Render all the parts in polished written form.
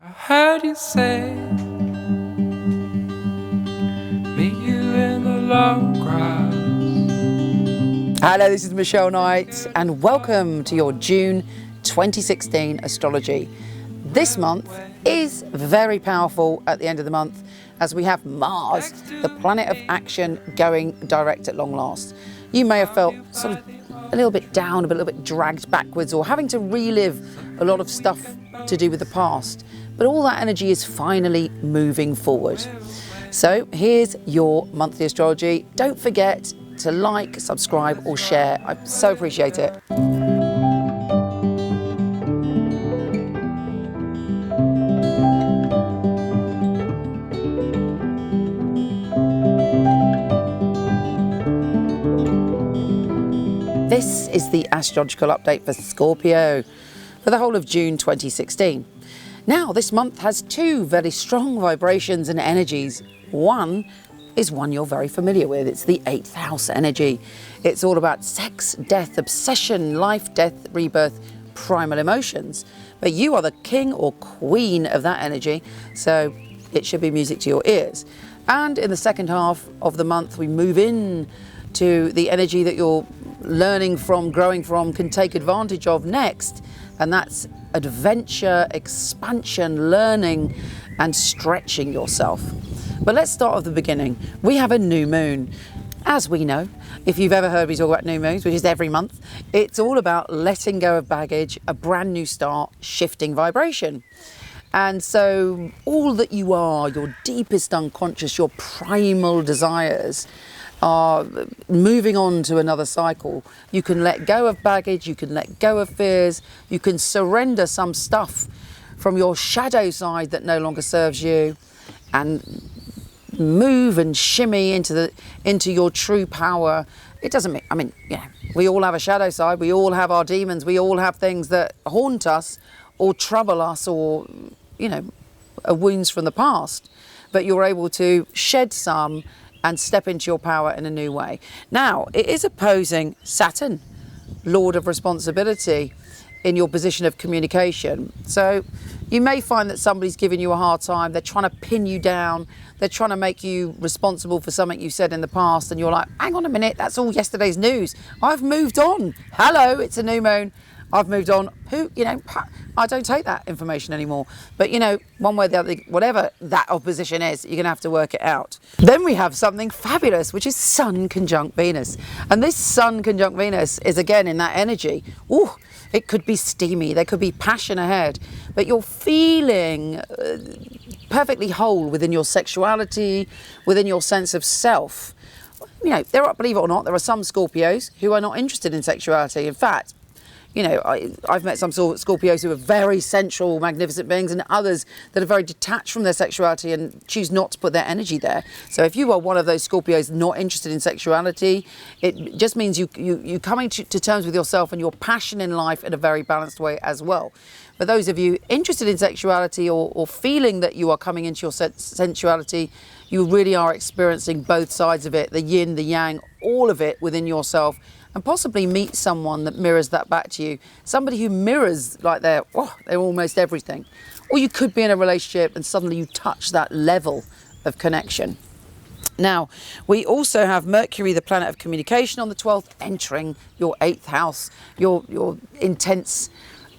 I heard you say, meet you in the long grass. Hello, this is Michele Knight and welcome to your June 2016 astrology. This month is very powerful at the end of the month as we have Mars, the planet of action, going direct at long last. You may have felt sort of a little bit down, a little bit dragged backwards, or having to relive a lot of stuff to do with the past. But all that energy is finally moving forward. So here's your monthly astrology. Don't forget to like, subscribe or share. I so appreciate it. This is the astrological update for Scorpio for the whole of June 2016. Now, this month has two very strong vibrations and energies. One is one you're very familiar with. It's the 8th house energy. It's all about sex, death, obsession, life, death, rebirth, primal emotions. But you are the king or queen of that energy, so it should be music to your ears. And in the second half of the month, we move in to the energy that you're learning from, growing from, can take advantage of next, and that's adventure, expansion, learning and stretching yourself. But let's start at the beginning. We have a new moon. As we know, if you've ever heard me talk about new moons, which is every month, it's all about letting go of baggage, a brand new start, shifting vibration. And so all that you are, your deepest unconscious, your primal desires are moving on to another cycle. You can let go of baggage, you can let go of fears, you can surrender some stuff from your shadow side that no longer serves you and move and shimmy into your true power. It doesn't mean, we all have a shadow side, we all have our demons, we all have things that haunt us or trouble us or, are wounds from the past, but you're able to shed some and step into your power in a new way. Now, it is opposing Saturn, Lord of Responsibility, in your position of communication. So you may find that somebody's giving you a hard time, they're trying to pin you down, they're trying to make you responsible for something you said in the past, and you're like, hang on a minute, that's all yesterday's news. I've moved on. Hello, it's a new moon. I've moved on. I don't take that information anymore. But one way or the other, whatever that opposition is, you're going to have to work it out. Then we have something fabulous, which is Sun conjunct Venus. And this Sun conjunct Venus is again in that energy. Ooh, it could be steamy, there could be passion ahead, but you're feeling perfectly whole within your sexuality, within your sense of self. Believe it or not, there are some Scorpios who are not interested in sexuality. In fact, I've met some Scorpios who are very sensual, magnificent beings, and others that are very detached from their sexuality and choose not to put their energy there. So if you are one of those Scorpios not interested in sexuality, it just means you coming to terms with yourself and your passion in life in a very balanced way as well. For those of you interested in sexuality or feeling that you are coming into your sensuality, you really are experiencing both sides of it, the yin, the yang, all of it within yourself, and possibly meet someone that mirrors that back to you. Somebody who mirrors like they're almost everything. Or you could be in a relationship and suddenly you touch that level of connection. Now, we also have Mercury, the planet of communication, on the 12th, entering your 8th house, your intense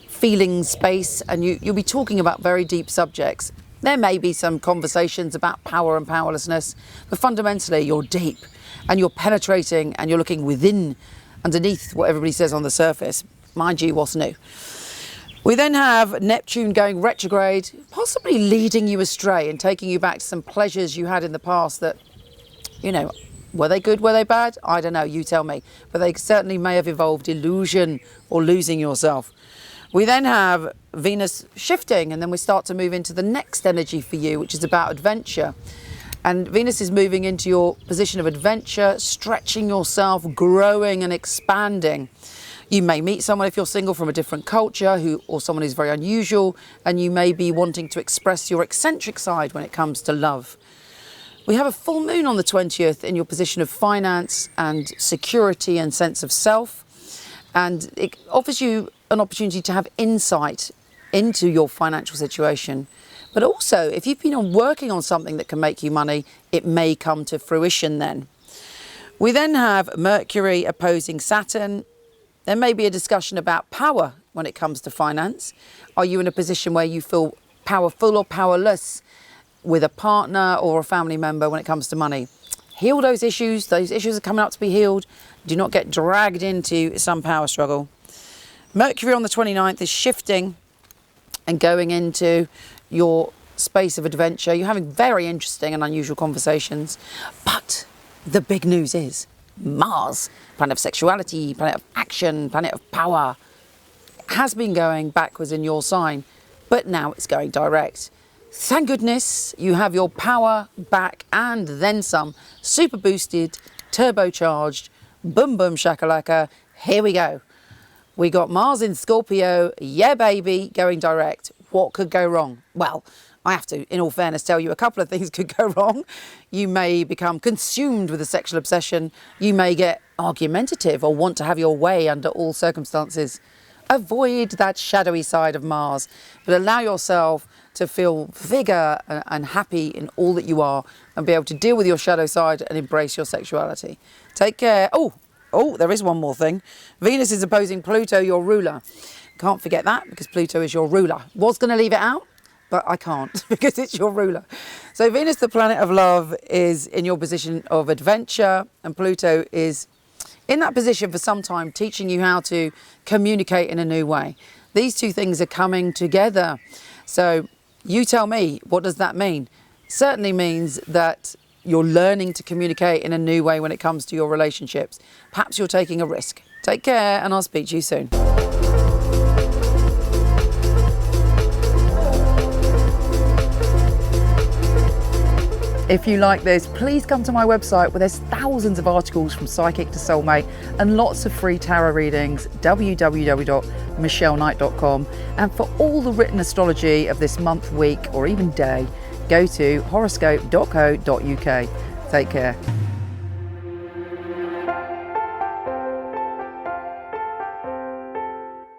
feeling space, and you'll be talking about very deep subjects. There may be some conversations about power and powerlessness, but fundamentally you're deep and you're penetrating and you're looking within, underneath what everybody says on the surface. Mind you, what's new? We then have Neptune going retrograde, possibly leading you astray and taking you back to some pleasures you had in the past that, were they good, were they bad? I don't know, you tell me. But they certainly may have involved illusion or losing yourself. We then have Venus shifting, and then we start to move into the next energy for you, which is about adventure. And Venus is moving into your position of adventure, stretching yourself, growing and expanding. You may meet someone, if you're single, from a different culture or someone who's very unusual, and you may be wanting to express your eccentric side when it comes to love. We have a full moon on the 20th in your position of finance and security and sense of self. And it offers you an opportunity to have insight into your financial situation. But also, if you've been working on something that can make you money, it may come to fruition then. We then have Mercury opposing Saturn. There may be a discussion about power when it comes to finance. Are you in a position where you feel powerful or powerless with a partner or a family member when it comes to money? Heal those issues. Those issues are coming up to be healed. Do not get dragged into some power struggle. Mercury on the 29th is shifting and going into your space of adventure. You're having very interesting and unusual conversations. But the big news is Mars, planet of sexuality, planet of action, planet of power, has been going backwards in your sign, but now it's going direct. Thank goodness you have your power back and then some, super boosted, turbocharged, boom boom shakalaka. Here we go. We got Mars in Scorpio, yeah baby, going direct. What could go wrong? Well, I have to, in all fairness, tell you a couple of things could go wrong. You may become consumed with a sexual obsession. You may get argumentative or want to have your way under all circumstances. Avoid that shadowy side of Mars, but allow yourself to feel vigour and happy in all that you are and be able to deal with your shadow side and embrace your sexuality. Take care. Oh, there is one more thing. Venus is opposing Pluto, your ruler. Can't forget that because Pluto is your ruler. Was going to leave it out, but I can't because it's your ruler. So Venus, the planet of love, is in your position of adventure, and Pluto is in that position for some time, teaching you how to communicate in a new way. These two things are coming together. So you tell me, what does that mean? Certainly means that you're learning to communicate in a new way when it comes to your relationships. Perhaps you're taking a risk. Take care, and I'll speak to you soon. If you like this, please come to my website where there's thousands of articles from psychic to soulmate and lots of free tarot readings, www.micheleknight.com. And for all the written astrology of this month, week, or even day, go to horoscope.co.uk. Take care.